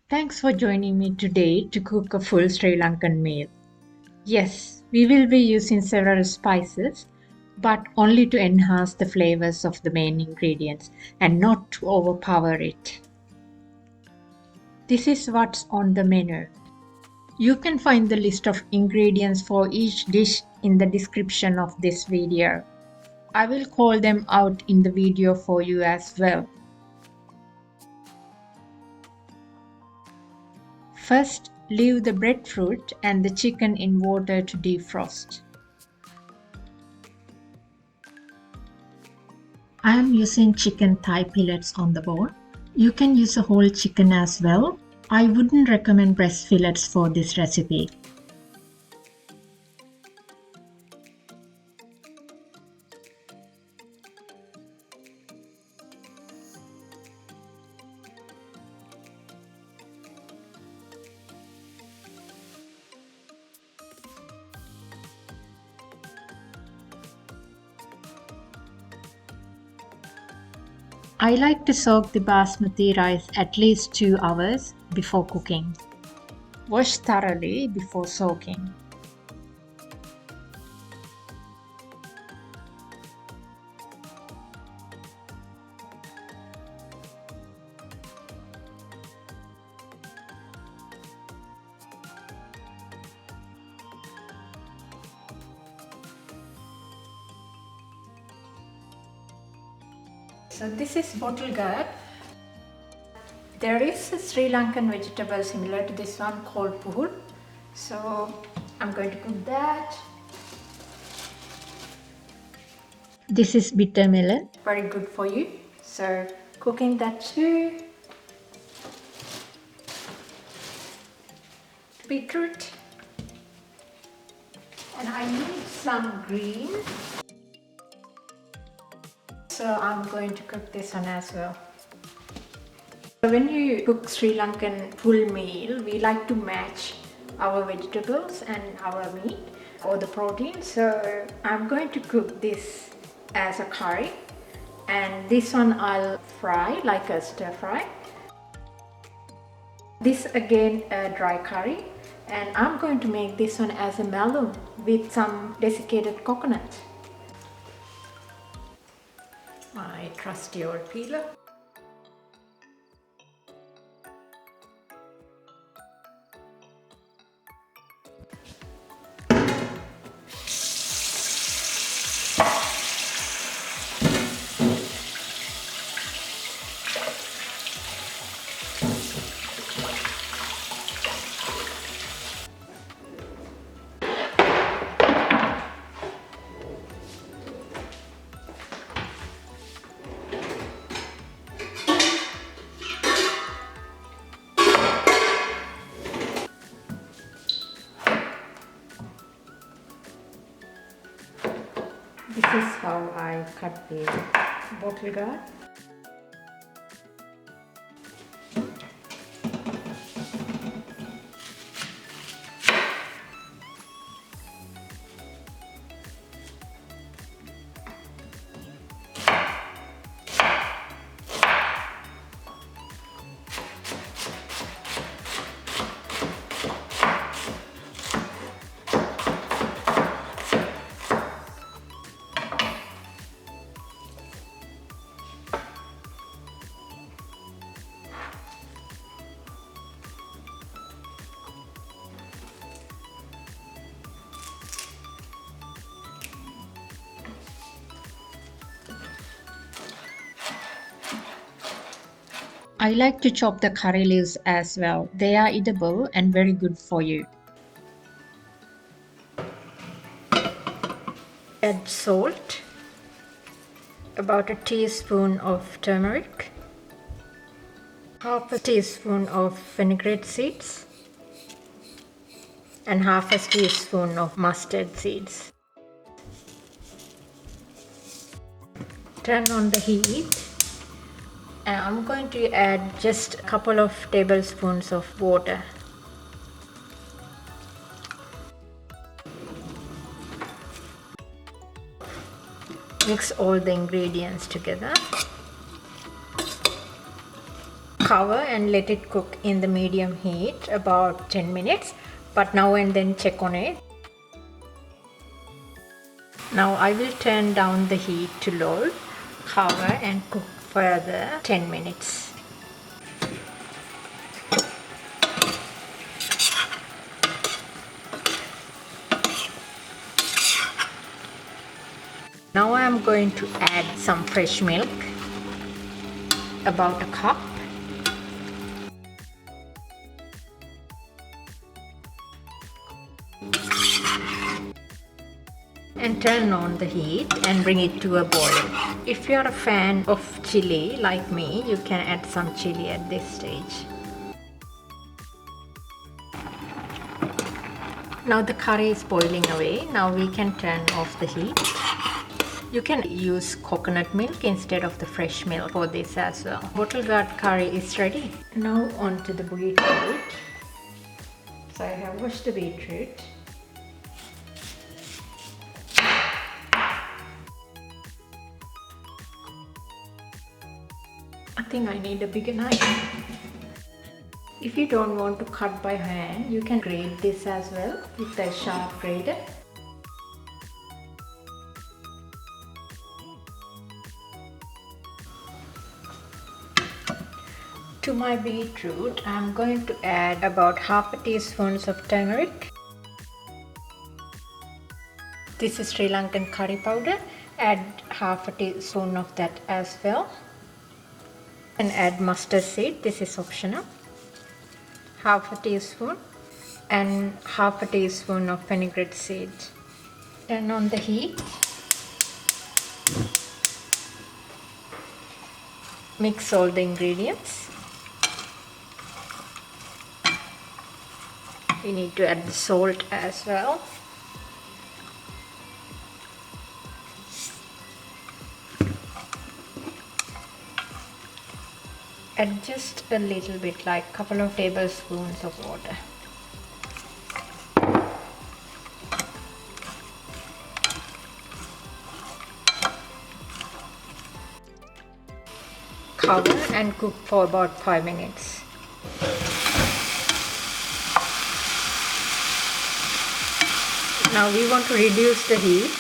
Thanks for joining me today to cook a full Sri Lankan meal. Yes, we will be using several spices, but only to enhance the flavors of the main ingredients and not to overpower it. This is what's on the menu. You can find the list of ingredients for each dish in the description of this video. I will call them out in the video for you as well. First, leave the breadfruit and the chicken in water to defrost. I am using chicken thigh fillets on the bone. You can use a whole chicken as well. I wouldn't recommend breast fillets for this recipe. I like to soak the basmati rice at least 2 hours before cooking. Wash thoroughly before soaking. So this is bottle gourd. There is a Sri Lankan vegetable similar to this one called Puhul. So I'm going to cook that. This is bitter melon. Very good for you. So cooking that too. Beetroot. And I need some green. So I'm going to cook this one as well. When you cook Sri Lankan full meal, we like to match our vegetables and our meat or the protein. So I'm going to cook this as a curry, and this one I'll fry like a stir fry. This again a dry curry, and I'm going to make this one as a melon with some desiccated coconut. My trusty old peeler. This is how I cut the bottle gourd. I like to chop the curry leaves as well. They are edible and very good for you. Add salt, about a teaspoon of turmeric, half a teaspoon of fenugreek seeds, and half a teaspoon of mustard seeds. Turn on the heat. And I'm going to add just a couple of tablespoons of water. Mix all the ingredients together. Cover and let it cook in the medium heat about 10 minutes, but now and then check on it. Now I will turn down the heat to low, cover and cook further 10 minutes. Now I am going to add some fresh milk, about a cup. And turn on the heat and bring it to a boil. If you are a fan of chili like me, you can add some chili at this stage. Now the curry is boiling away. Now we can turn off the heat. You can use coconut milk instead of the fresh milk for this as well. Bottle gourd curry is ready. Now on to the beetroot. So I have washed the beetroot. I think I need a bigger knife. If you don't want to cut by hand, you can grate this as well with a sharp grater. To my beetroot, I am going to add about half a teaspoon of turmeric. This is Sri Lankan curry powder. Add half a teaspoon of that as well. And add mustard seed. This is optional. Half a teaspoon and half a teaspoon of fenugreek seed. Turn on the heat. Mix all the ingredients. We need to add the salt as well. Add just a little bit, like a couple of tablespoons of water. Cover and cook for about 5 minutes. Now we want to reduce the heat.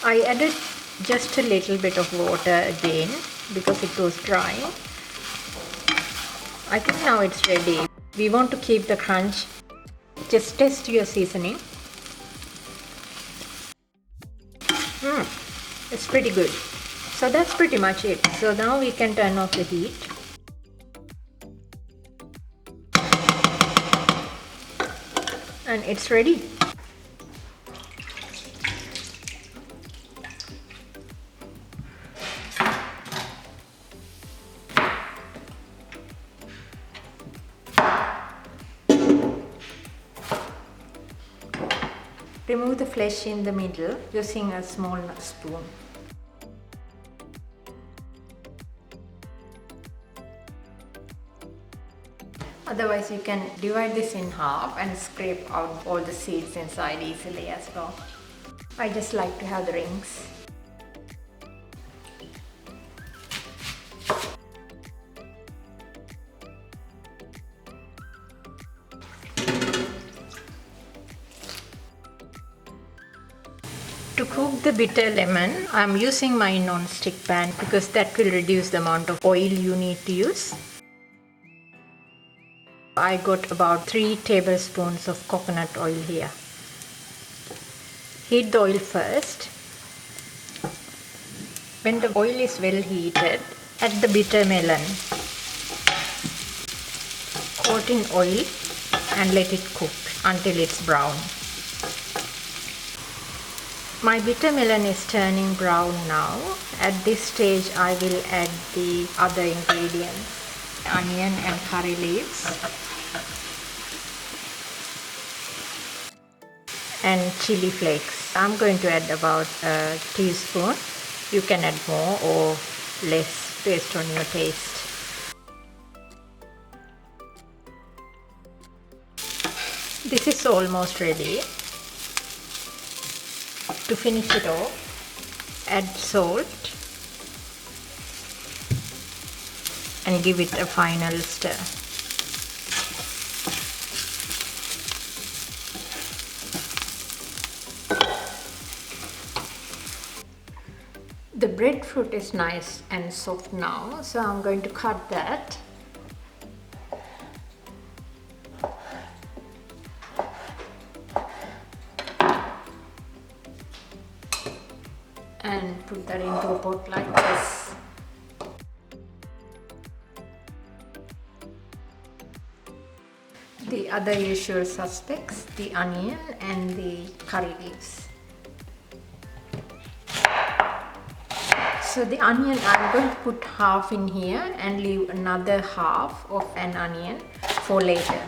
I added just a little bit of water again because it was dry. I think now it's ready. We want to keep the crunch. Just test your seasoning. It's pretty good. So that's pretty much it. So now we can turn off the heat. And it's ready. Remove the flesh in the middle using a small spoon. Otherwise, you can divide this in half and scrape out all the seeds inside easily as well. I just like to have the rings. To cook the bitter lemon, I am using my non-stick pan because that will reduce the amount of oil you need to use. I got about 3 tablespoons of coconut oil here. Heat the oil first. When the oil is well heated, add the bitter melon. Coat in oil and let it cook until it's brown. My bitter melon is turning brown now. At this stage, I will add the other ingredients, onion and curry leaves, and chili flakes. I'm going to add about a teaspoon. You can add more or less based on your taste. This is almost ready. To finish it off, add salt and give it a final stir. The breadfruit is nice and soft now, so I'm going to cut that. And put that into a pot like this. The other usual suspects, the onion and the curry leaves. So the onion, I'm going to put half in here and leave another half of an onion for later.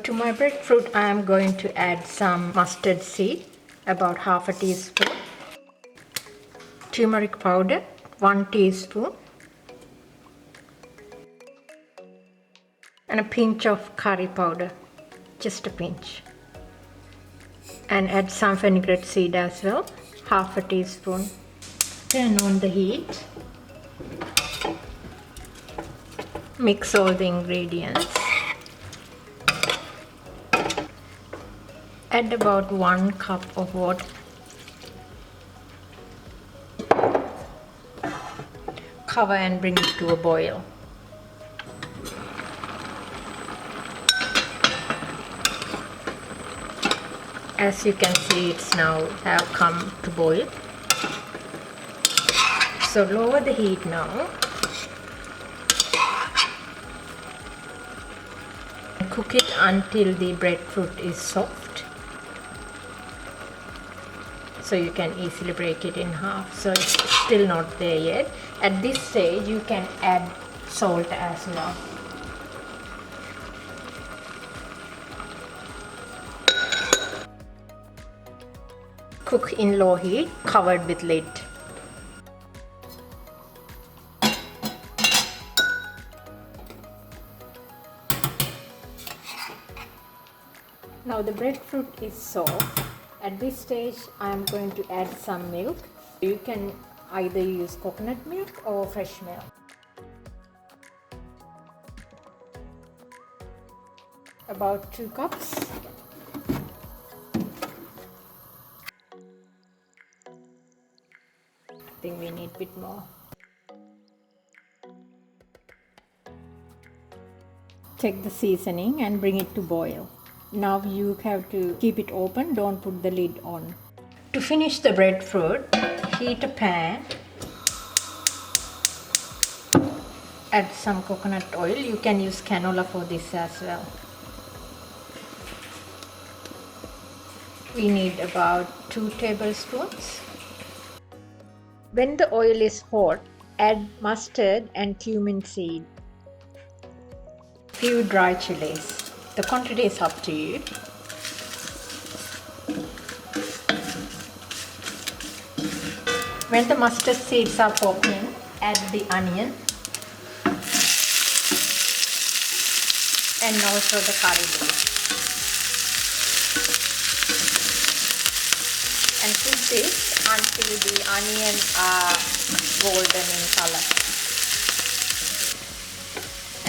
To my breadfruit, I am going to add some mustard seed, about half a teaspoon. Turmeric powder, 1 teaspoon. And a pinch of curry powder, just a pinch. And add some fenugreek seed as well, half a teaspoon. Turn on the heat. Mix all the ingredients. Add about 1 cup of water. Cover and bring it to a boil. As you can see, it's now have come to boil. So lower the heat now. Cook it until the breadfruit is soft. So you can easily break it in half. So it's still not there yet. At this stage, you can add salt as well. Cook in low heat, covered with lid. Now the breadfruit is soft. At this stage, I am going to add some milk. You can either use coconut milk or fresh milk. About 2 cups. I think we need a bit more. Check the seasoning and bring it to boil. Now you have to keep it open, don't put the lid on. To finish the breadfruit, heat a pan. Add some coconut oil. You can use canola for this as well. We need about 2 tablespoons. When the oil is hot, add mustard and cumin seed. Few dry chilies. The quantity is up to you. When the mustard seeds are popping, add the onion and also the curry leaves. And cook this until the onions are golden in color.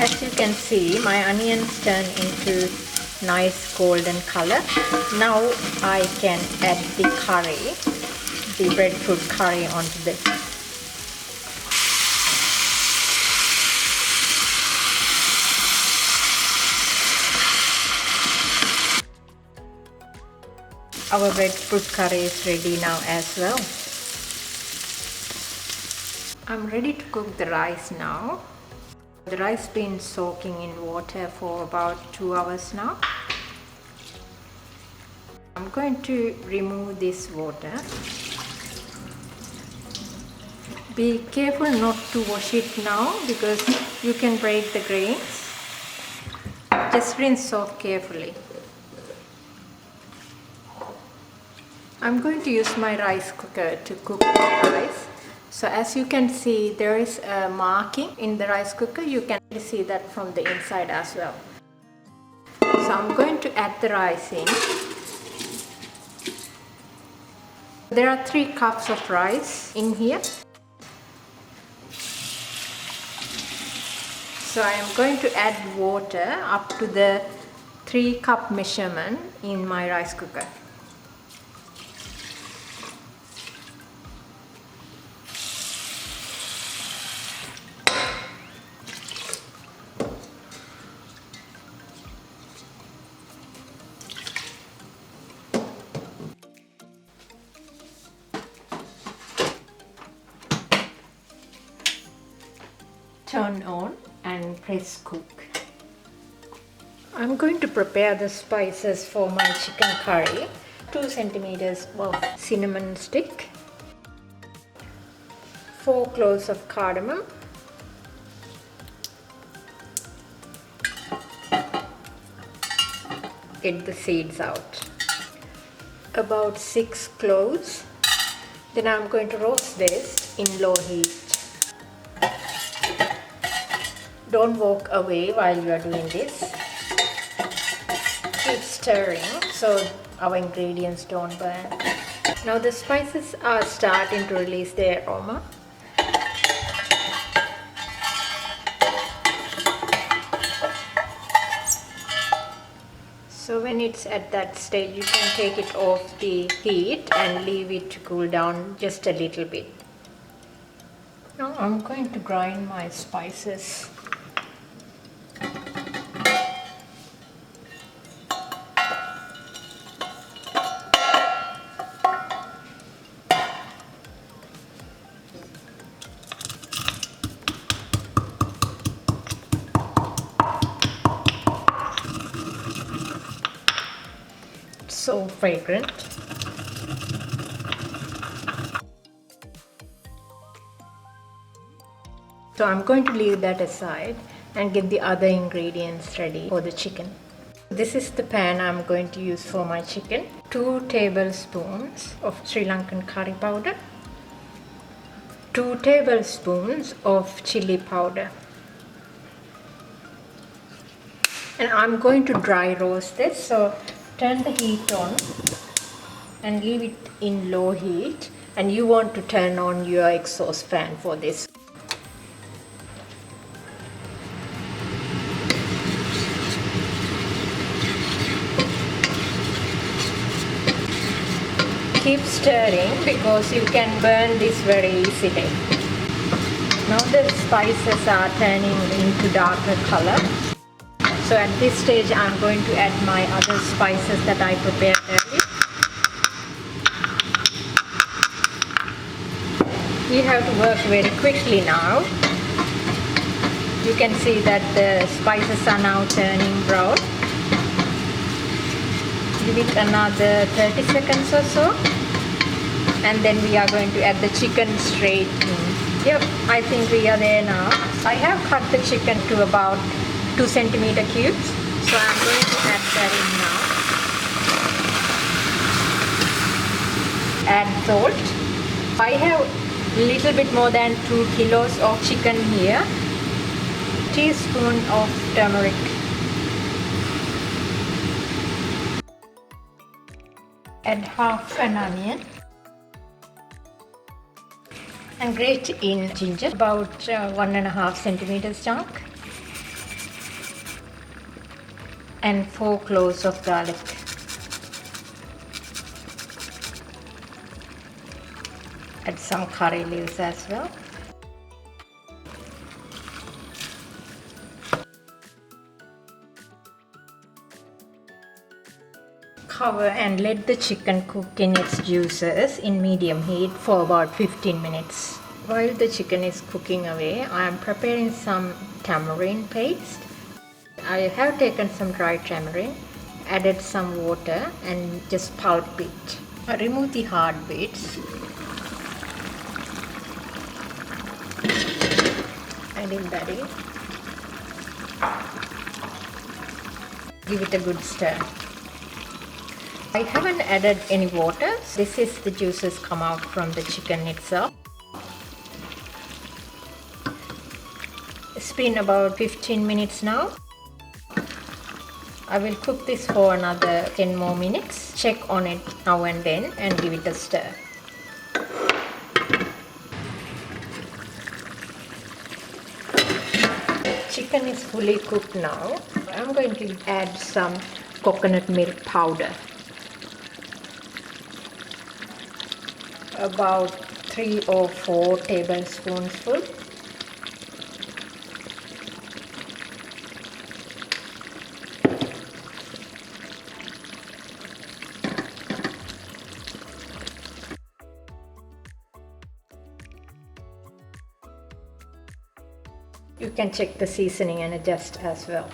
As you can see, my onions turn into nice golden color. Now I can add the curry, the breadfruit curry onto this. Our breadfruit curry is ready now as well. I'm ready to cook the rice now. The rice been soaking in water for about 2 hours now. I'm going to remove this water. Be careful not to wash it now because you can break the grains. Just rinse off carefully. I'm going to use my rice cooker to cook the rice. So as you can see, there is a marking in the rice cooker. You can see that from the inside as well. So I'm going to add the rice in. There are 3 cups of rice in here. So I am going to add water up to the 3-cup measurement in my rice cooker. Turn on and press cook. I'm going to prepare the spices for my chicken curry. 2 centimeters of cinnamon stick, 4 cloves of cardamom, get the seeds out, about 6 cloves. Then I'm going to roast this in low heat. Don't walk away while you are doing this. Keep stirring so our ingredients don't burn. Now the spices are starting to release their aroma. So when it's at that stage, you can take it off the heat and leave it to cool down just a little bit. Now I'm going to grind my spices. So fragrant. So I'm going to leave that aside and get the other ingredients ready for the chicken. This is the pan I'm going to use for my chicken. 2 tablespoons of Sri Lankan curry powder, 2 tablespoons of chilli powder. And I'm going to dry roast this, so turn the heat on and leave it in low heat, and you want to turn on your exhaust fan for this. Keep stirring because you can burn this very easily. Now the spices are turning into darker color. So at this stage I'm going to add my other spices that I prepared earlier. You have to work very quickly now. You can see that the spices are now turning brown. Give it another 30 seconds or so. And then we are going to add the chicken straight in. Yep, I think we are there now. I have cut the chicken to about 2 centimeter cubes, so I'm going to add that in now. Add salt. I have a little bit more than 2 kilos of chicken here. Teaspoon of turmeric. Add half an onion. And grate in ginger, about 1.5 centimeters chunk. And 4 cloves of garlic. Add some curry leaves as well. Cover and let the chicken cook in its juices in medium heat for about 15 minutes. While the chicken is cooking away, I am preparing some tamarind paste. I have taken some dry tamarind, added some water and just pulp it. Remove the hard bits. Adding that in. Give it a good stir. I haven't added any water. This is the juices come out from the chicken itself. It's been about 15 minutes now. I will cook this for another 10 more minutes. Check on it now and then and give it a stir. Chicken is fully cooked now. I'm going to add some coconut milk powder. About 3 or 4 tablespoons full. You can check the seasoning and adjust as well.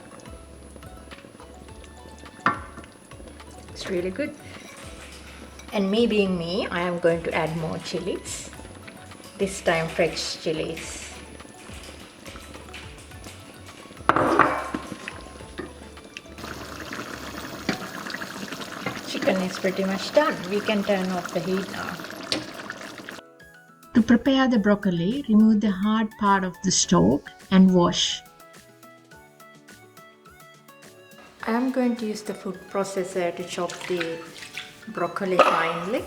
It's really good. And me being me, I am going to add more chilies. This time fresh chilies. Chicken is pretty much done. We can turn off the heat now. To prepare the broccoli, remove the hard part of the stalk and wash. I am going to use the food processor to chop the broccoli finely.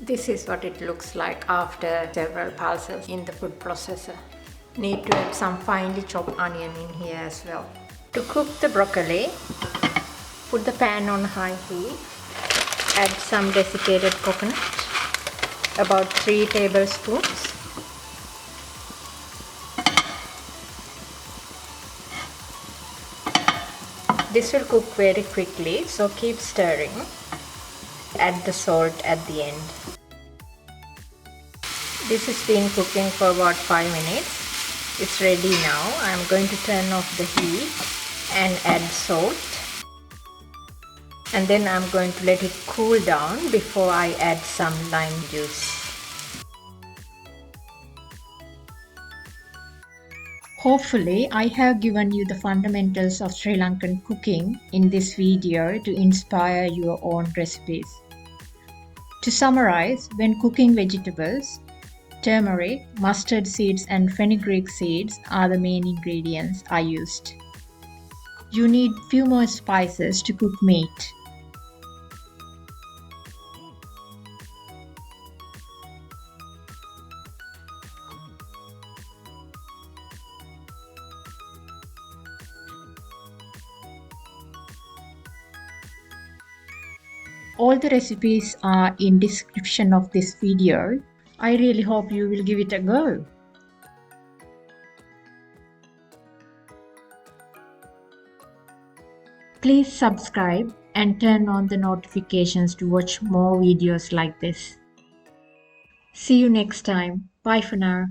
This is what it looks like after several pulses in the food processor. Need to add some finely chopped onion in here as well. To cook the broccoli, put the pan on high heat. Add some desiccated coconut, about 3 tablespoons. This will cook very quickly, so keep stirring. Add the salt at the end. This has been cooking for about 5 minutes. It's ready now. I'm going to turn off the heat and add salt. And then I'm going to let it cool down before I add some lime juice. Hopefully, I have given you the fundamentals of Sri Lankan cooking in this video to inspire your own recipes. To summarize, when cooking vegetables, turmeric, mustard seeds and fenugreek seeds are the main ingredients I used. You need few more spices to cook meat. All the recipes are in description of this video. I really hope you will give it a go. Please subscribe and turn on the notifications to watch more videos like this. See you next time. Bye for now.